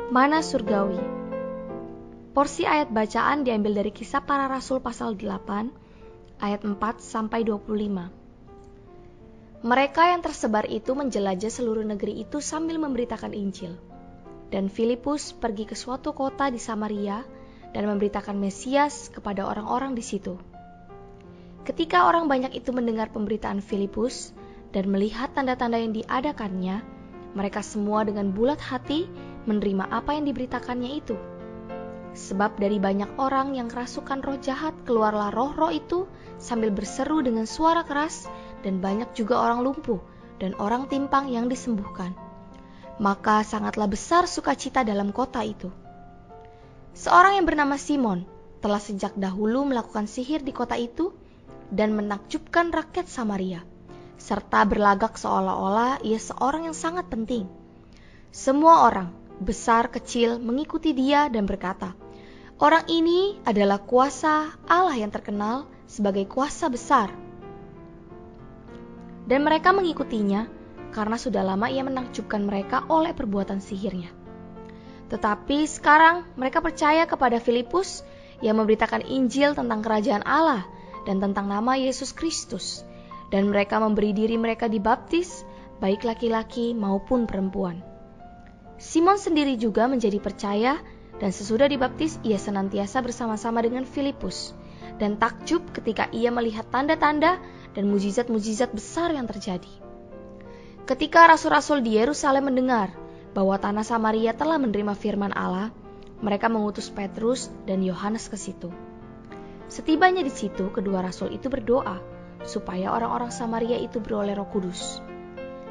Mana surgawi. Porsi ayat bacaan diambil dari Kisah Para Rasul pasal 8 ayat 4 sampai 25. Mereka yang tersebar itu menjelajah seluruh negeri itu sambil memberitakan Injil. Dan Filipus pergi ke suatu kota di Samaria dan memberitakan Mesias kepada orang-orang di situ. Ketika orang banyak itu mendengar pemberitaan Filipus dan melihat tanda-tanda yang diadakannya, mereka semua dengan bulat hati menerima apa yang diberitakannya itu. Sebab dari banyak orang yang kerasukan roh jahat keluarlah roh-roh itu sambil berseru dengan suara keras, dan banyak juga orang lumpuh dan orang timpang yang disembuhkan. Maka sangatlah besar sukacita dalam kota itu. Seorang yang bernama Simon telah sejak dahulu melakukan sihir di kota itu dan menakjubkan rakyat Samaria, serta berlagak seolah-olah ia seorang yang sangat penting. Semua orang, besar kecil, mengikuti dia dan berkata, "Orang ini adalah kuasa Allah yang terkenal sebagai kuasa besar." Dan mereka mengikutinya karena sudah lama ia menakjubkan mereka oleh perbuatan sihirnya. Tetapi sekarang mereka percaya kepada Filipus yang memberitakan Injil tentang kerajaan Allah dan tentang nama Yesus Kristus. Dan mereka memberi diri mereka dibaptis, baik laki-laki maupun perempuan. Simon sendiri juga menjadi percaya, dan sesudah dibaptis ia senantiasa bersama-sama dengan Filipus, dan takjub ketika ia melihat tanda-tanda dan mujizat-mujizat besar yang terjadi. Ketika rasul-rasul di Yerusalem mendengar bahwa tanah Samaria telah menerima firman Allah, mereka mengutus Petrus dan Yohanes ke situ. Setibanya di situ, kedua rasul itu berdoa supaya orang-orang Samaria itu beroleh Roh Kudus.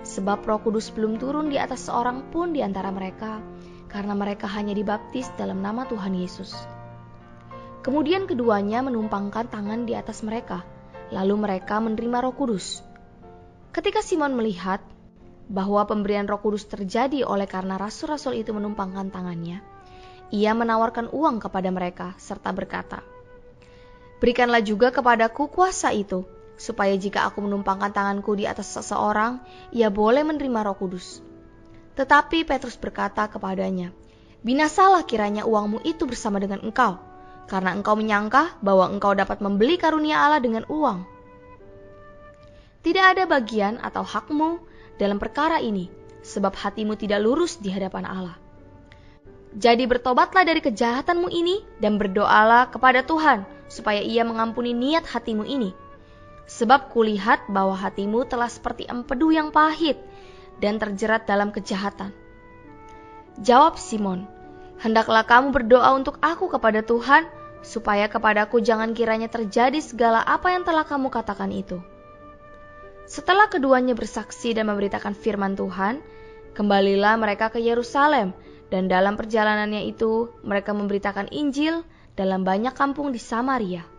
Sebab Roh Kudus belum turun di atas seorang pun di antara mereka, karena mereka hanya dibaptis dalam nama Tuhan Yesus. Kemudian keduanya menumpangkan tangan di atas mereka, lalu mereka menerima Roh Kudus. Ketika Simon melihat bahwa pemberian Roh Kudus terjadi oleh karena rasul-rasul itu menumpangkan tangannya, ia menawarkan uang kepada mereka serta berkata, "Berikanlah juga kepadaku kuasa itu, supaya jika aku menumpangkan tanganku di atas seseorang, ia boleh menerima Roh Kudus." Tetapi Petrus berkata kepadanya, "Binasalah kiranya uangmu itu bersama dengan engkau, karena engkau menyangka bahwa engkau dapat membeli karunia Allah dengan uang. Tidak ada bagian atau hakmu dalam perkara ini, sebab hatimu tidak lurus di hadapan Allah. Jadi bertobatlah dari kejahatanmu ini dan berdoalah kepada Tuhan, supaya ia mengampuni niat hatimu ini. Sebab kulihat bahwa hatimu telah seperti empedu yang pahit dan terjerat dalam kejahatan." Jawab Simon, "Hendaklah kamu berdoa untuk aku kepada Tuhan, supaya kepadaku jangan kiranya terjadi segala apa yang telah kamu katakan itu." Setelah keduanya bersaksi dan memberitakan firman Tuhan, kembalilah mereka ke Yerusalem, dan dalam perjalanannya itu mereka memberitakan Injil dalam banyak kampung di Samaria.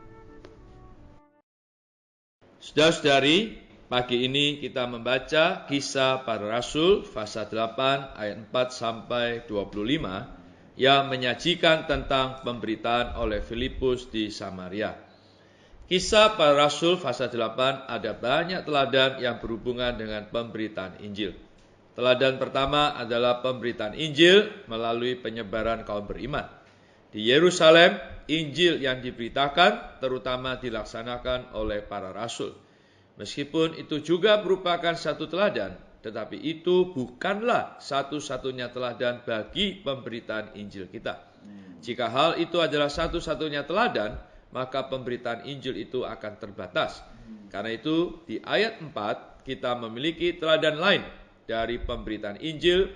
Saudara-saudari, pagi ini kita membaca Kisah Para Rasul pasal 8 ayat 4 sampai 25 yang menyajikan tentang pemberitaan oleh Filipus di Samaria. Kisah Para Rasul pasal 8 ada banyak teladan yang berhubungan dengan pemberitaan Injil. Teladan pertama adalah pemberitaan Injil melalui penyebaran kaum beriman. Di Yerusalem, Injil yang diberitakan terutama dilaksanakan oleh para rasul. Meskipun itu juga merupakan satu teladan, tetapi itu bukanlah satu-satunya teladan bagi pemberitaan Injil kita. Jika hal itu adalah satu-satunya teladan, maka pemberitaan Injil itu akan terbatas. Karena itu, di ayat 4 kita memiliki teladan lain dari pemberitaan Injil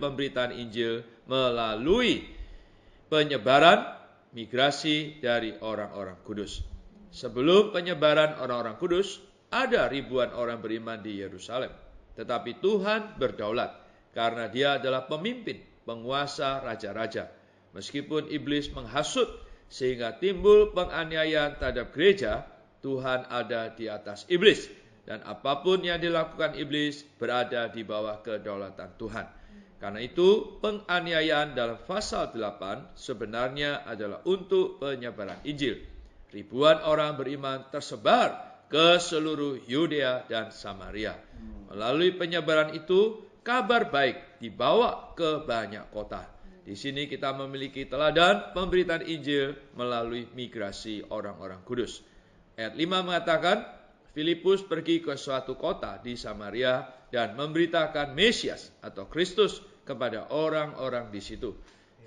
melalui penyebaran migrasi dari orang-orang kudus. Sebelum penyebaran orang-orang kudus, ada ribuan orang beriman di Yerusalem. Tetapi Tuhan berdaulat karena Dia adalah pemimpin, penguasa, raja-raja. Meskipun iblis menghasut sehingga timbul penganiayaan terhadap gereja, Tuhan ada di atas iblis. Dan apapun yang dilakukan iblis berada di bawah kedaulatan Tuhan. Karena itu, penganiayaan dalam pasal 8 sebenarnya adalah untuk penyebaran Injil. Ribuan orang beriman tersebar ke seluruh Yudea dan Samaria. Melalui penyebaran itu, kabar baik dibawa ke banyak kota. Di sini kita memiliki teladan pemberitaan Injil melalui migrasi orang-orang kudus. Ayat 5 mengatakan, Filipus pergi ke suatu kota di Samaria dan memberitakan Mesias atau Kristus kepada orang-orang di situ.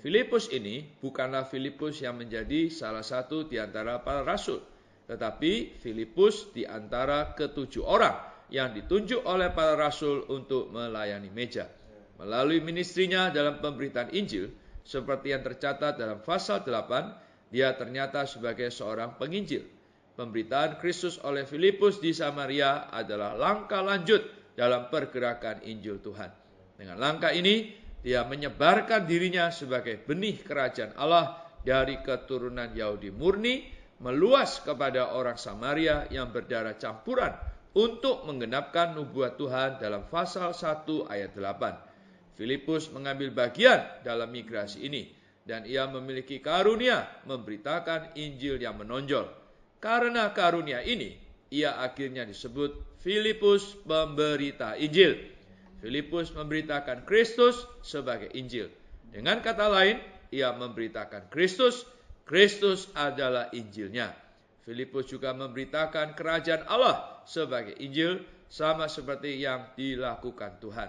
Filipus ini bukanlah Filipus yang menjadi salah satu di antara para rasul, tetapi Filipus di antara ketujuh orang yang ditunjuk oleh para rasul untuk melayani meja. Melalui ministrinya dalam pemberitaan Injil, seperti yang tercatat dalam pasal 8, dia ternyata sebagai seorang penginjil. Pemberitaan Kristus oleh Filipus di Samaria adalah langkah lanjut dalam pergerakan Injil Tuhan. Dengan langkah ini, dia menyebarkan dirinya sebagai benih kerajaan Allah dari keturunan Yahudi murni, meluas kepada orang Samaria yang berdarah campuran untuk menggenapkan nubuat Tuhan dalam pasal 1 ayat 8. Filipus mengambil bagian dalam migrasi ini, dan ia memiliki karunia memberitakan Injil yang menonjol. Karena karunia ini, ia akhirnya disebut Filipus pemberita Injil. Filipus memberitakan Kristus sebagai Injil. Dengan kata lain, ia memberitakan Kristus, Kristus adalah Injilnya. Filipus juga memberitakan kerajaan Allah sebagai Injil, sama seperti yang dilakukan Tuhan.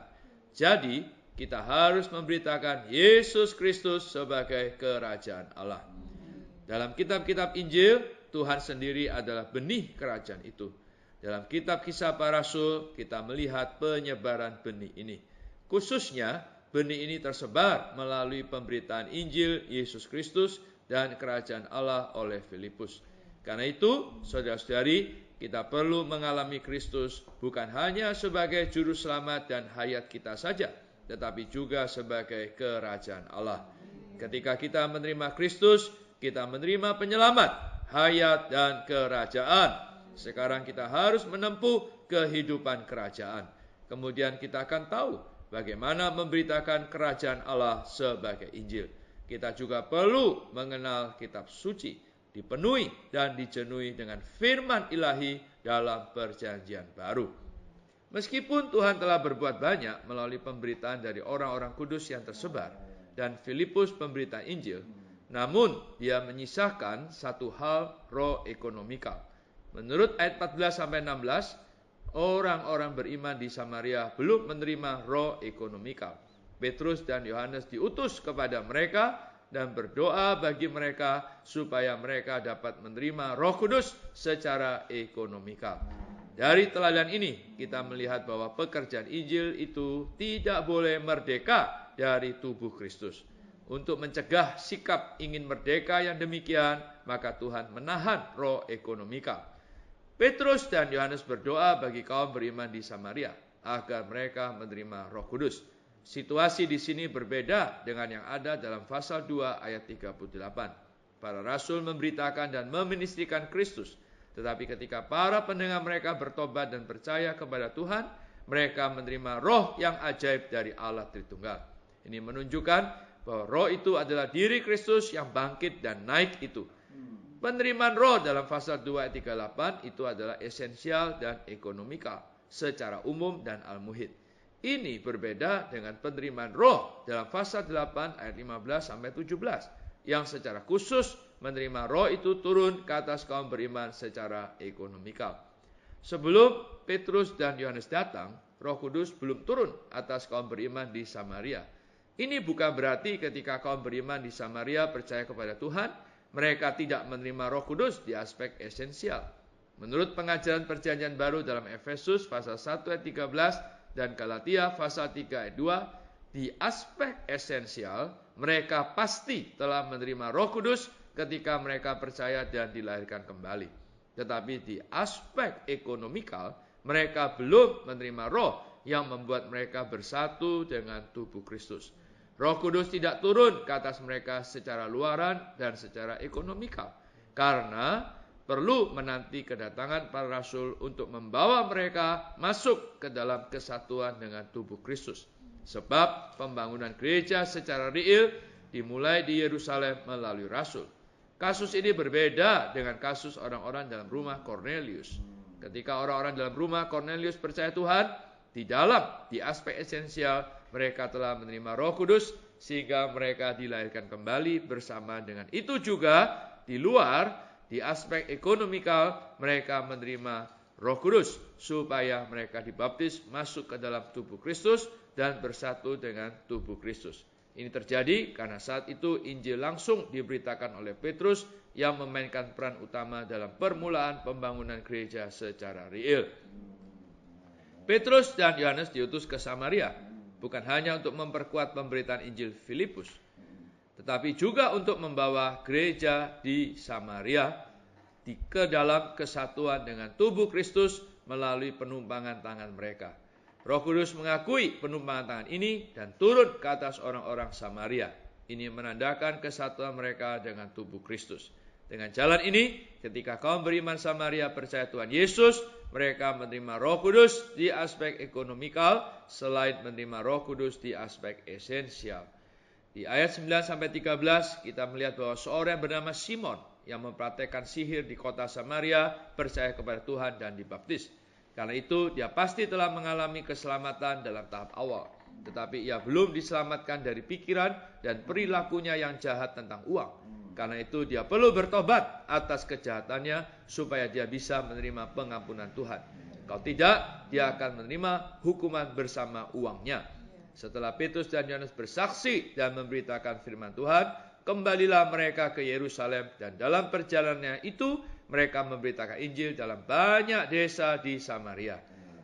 Jadi, kita harus memberitakan Yesus Kristus sebagai kerajaan Allah. Dalam kitab-kitab Injil, Tuhan sendiri adalah benih kerajaan itu. Dalam kitab Kisah Para Rasul, kita melihat penyebaran benih ini. Khususnya, benih ini tersebar melalui pemberitaan Injil Yesus Kristus dan kerajaan Allah oleh Filipus. Karena itu, saudara-saudari, kita perlu mengalami Kristus bukan hanya sebagai juru selamat dan hayat kita saja, tetapi juga sebagai kerajaan Allah. Ketika kita menerima Kristus, kita menerima penyelamat, hayat, dan kerajaan. Sekarang kita harus menempuh kehidupan kerajaan. Kemudian kita akan tahu bagaimana memberitakan kerajaan Allah sebagai Injil. Kita juga perlu mengenal kitab suci, dipenuhi dan dijenuhi dengan firman ilahi dalam perjanjian baru. Meskipun Tuhan telah berbuat banyak melalui pemberitaan dari orang-orang kudus yang tersebar dan Filipus pemberita Injil, namun dia menyisakan satu hal roh ekonomikal. Menurut ayat 14-16, orang-orang beriman di Samaria belum menerima roh ekonomikal. Petrus dan Yohanes diutus kepada mereka dan berdoa bagi mereka supaya mereka dapat menerima Roh Kudus secara ekonomikal. Dari teladan ini, kita melihat bahwa pekerjaan Injil itu tidak boleh merdeka dari tubuh Kristus. Untuk mencegah sikap ingin merdeka yang demikian, maka Tuhan menahan roh ekonomikal. Petrus dan Yohanes berdoa bagi kaum beriman di Samaria, agar mereka menerima Roh Kudus. Situasi di sini berbeda dengan yang ada dalam pasal 2 ayat 38. Para rasul memberitakan dan meministrikan Kristus. Tetapi ketika para pendengar mereka bertobat dan percaya kepada Tuhan, mereka menerima roh yang ajaib dari Allah Tritunggal. Ini menunjukkan bahwa roh itu adalah diri Kristus yang bangkit dan naik itu. Penerimaan roh dalam pasal 2 ayat 38 itu adalah esensial dan ekonomikal secara umum dan al-muhid. Ini berbeda dengan penerimaan roh dalam pasal 8 ayat 15-17 yang secara khusus menerima roh itu turun ke atas kaum beriman secara ekonomikal. Sebelum Petrus dan Yohanes datang, Roh Kudus belum turun atas kaum beriman di Samaria. Ini bukan berarti ketika kaum beriman di Samaria percaya kepada Tuhan, mereka tidak menerima Roh Kudus di aspek esensial. Menurut pengajaran Perjanjian Baru dalam Efesus pasal 1 ayat 13 dan Galatia pasal 3 ayat 2, di aspek esensial mereka pasti telah menerima Roh Kudus ketika mereka percaya dan dilahirkan kembali. Tetapi di aspek ekonomikal, mereka belum menerima roh yang membuat mereka bersatu dengan tubuh Kristus. Roh Kudus tidak turun ke atas mereka secara luaran dan secara ekonomikal, karena perlu menanti kedatangan para rasul untuk membawa mereka masuk ke dalam kesatuan dengan tubuh Kristus. Sebab pembangunan gereja secara real dimulai di Yerusalem melalui rasul. Kasus ini berbeda dengan kasus orang-orang dalam rumah Cornelius. Ketika orang-orang dalam rumah Cornelius percaya Tuhan, di aspek esensial mereka telah menerima Roh Kudus sehingga mereka dilahirkan kembali bersama dengan itu juga di luar, di aspek ekonomikal mereka menerima Roh Kudus supaya mereka dibaptis masuk ke dalam tubuh Kristus dan bersatu dengan tubuh Kristus. Ini terjadi karena saat itu Injil langsung diberitakan oleh Petrus yang memainkan peran utama dalam permulaan pembangunan gereja secara real. Petrus dan Yohanes diutus ke Samaria, bukan hanya untuk memperkuat pemberitaan Injil Filipus, tetapi juga untuk membawa gereja di Samaria ke dalam kesatuan dengan tubuh Kristus melalui penumpangan tangan mereka. Roh Kudus mengakui penumpangan tangan ini dan turun ke atas orang-orang Samaria. Ini menandakan kesatuan mereka dengan tubuh Kristus. Dengan jalan ini, ketika kaum beriman Samaria percaya Tuhan Yesus, mereka menerima Roh Kudus di aspek ekonomikal selain menerima Roh Kudus di aspek esensial. Di ayat 9-13 kita melihat bahwa seorang yang bernama Simon yang mempraktekkan sihir di kota Samaria percaya kepada Tuhan dan dibaptis. Karena itu dia pasti telah mengalami keselamatan dalam tahap awal. Tetapi ia belum diselamatkan dari pikiran dan perilakunya yang jahat tentang uang. Karena itu dia perlu bertobat atas kejahatannya supaya dia bisa menerima pengampunan Tuhan. Kalau tidak, dia akan menerima hukuman bersama uangnya. Setelah Petrus dan Yohanes bersaksi dan memberitakan firman Tuhan, kembalilah mereka ke Yerusalem dan dalam perjalanannya itu mereka memberitakan Injil dalam banyak desa di Samaria.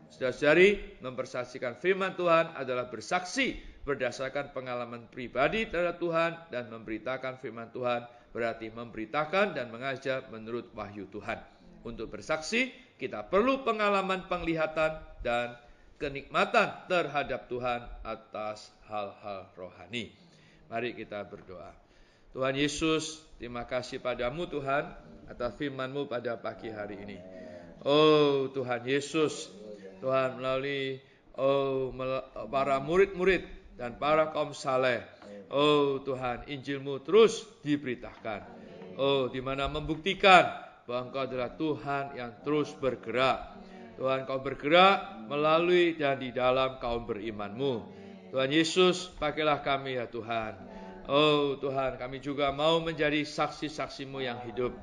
Saudara-saudari, mempersaksikan firman Tuhan adalah bersaksi berdasarkan pengalaman pribadi terhadap Tuhan dan memberitakan firman Tuhan berarti memberitakan dan mengajar menurut wahyu Tuhan. Untuk bersaksi, kita perlu pengalaman penglihatan dan kenikmatan terhadap Tuhan atas hal-hal rohani. Mari kita berdoa. Tuhan Yesus, terima kasih padamu Tuhan atas firman-Mu pada pagi hari ini. Oh Tuhan Yesus, Tuhan melalui para murid-murid dan para kaum saleh, oh Tuhan, Injil-Mu terus diberitakan. Oh, di mana membuktikan bahwa Engkau adalah Tuhan yang terus bergerak. Tuhan, Kau bergerak melalui dan di dalam kaum beriman-Mu. Tuhan Yesus, pakailah kami ya Tuhan. Oh Tuhan, kami juga mau menjadi saksi-saksi-Mu yang hidup.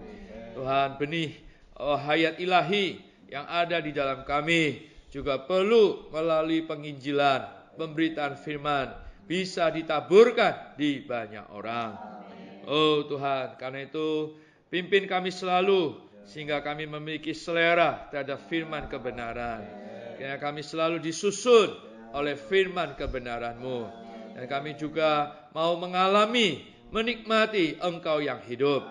Tuhan, benih hayat ilahi yang ada di dalam kami juga perlu melalui penginjilan, pemberitaan firman, bisa ditaburkan di banyak orang. Oh Tuhan, karena itu pimpin kami selalu, sehingga kami memiliki selera terhadap firman kebenaran. Karena kami selalu disusun oleh firman kebenaran-Mu. Dan kami juga mau mengalami, menikmati Engkau yang hidup.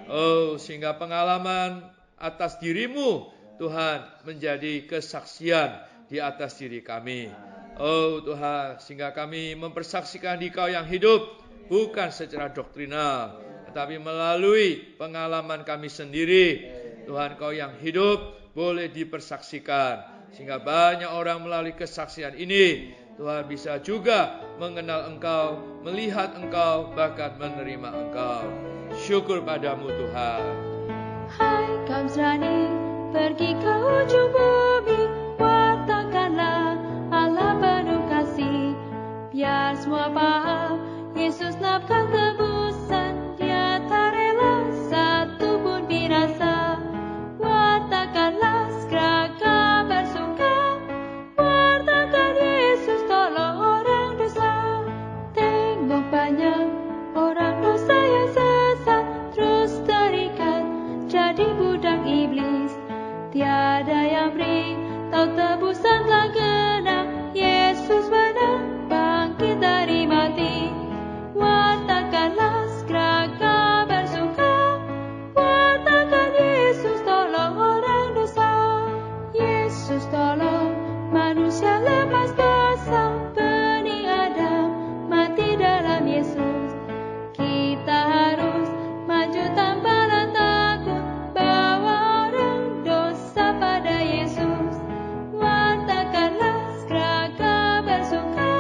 Oh, sehingga pengalaman atas diri-Mu, Tuhan, menjadi kesaksian di atas diri kami. Oh Tuhan, sehingga kami mempersaksikan Engkau yang hidup, bukan secara doktrinal, tetapi melalui pengalaman kami sendiri. Tuhan, Engkau yang hidup boleh dipersaksikan, sehingga banyak orang melalui kesaksian ini, Tuhan, bisa juga mengenal Engkau, melihat Engkau, bahkan menerima Engkau. Syukur padamu Tuhan. Hai kaum Israel, pergi ke ujung bumi, wartakanlah Allah penuh kasih, biar semua paham Yesus napkan tebusan, Dia tak rela satu pun binasa. Wartakanlah segera kabar suka, wartakan Yesus tolong orang dosa. Tengok banyak orang dosa yang sesat, terus terikat jadi budak iblis. Tiada yang beri tahu tebusan telah genap, Yesus menang bangkit dari mati. Wartakanlah segera kabar suka, wartakan Yesus tolong orang dosa. Yesus tolong manusia lepas dosa, benih Adam mati dalam Yesus. Kita harus maju tanpa takut, bawa orang dosa pada Yesus. Wartakanlah segera kabar suka,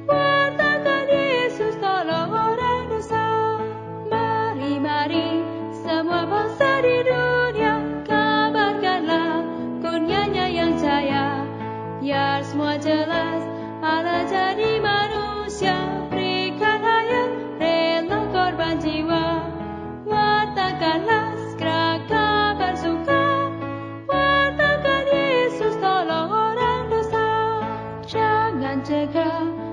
wartakan Yesus tolong orang dosa. Mari, mari semua bangsa di dunia, kabarkanlah kurnianya yang jaya, biar semua jelas Allah jadi manusia. Berikan mencegah